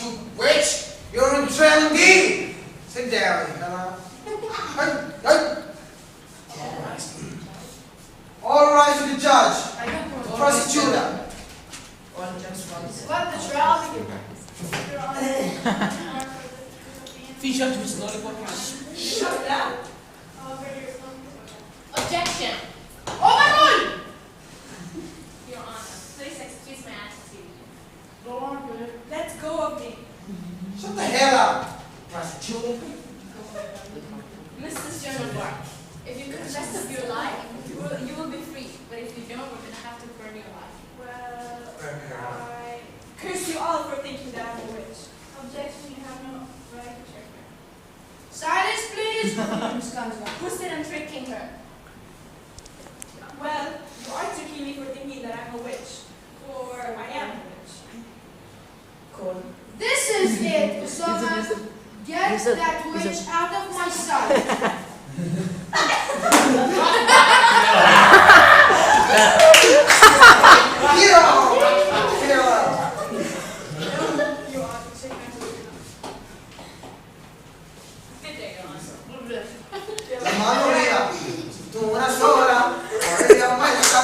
prostitute witch! You're in jail indeed! Sit down, Hannah. All rise to the judge. Prosecutor. Let the trial begin. Fisher to his lollipop. Shut down. Objection! Overruled! Your Honor, please excuse my attitude. Let go of me. Shut the hell up, prosecutor. Mrs. Joan of Arc, if you confess of your life, you will be free. But if you don't, we're going to have to burn your life. Well, I curse you all for thinking that I'm a witch. Objection, you have no right to check her. Silence, please. Who said I'm tricking her? Well, you are tricking me for thinking that I'm a witch. For I am a witch. This is it, Osama. Get that witch out of my sight. Get out! Get out! You are to take my food. Good day, Your Honor. La mano mía, tú una sola, por ella me está.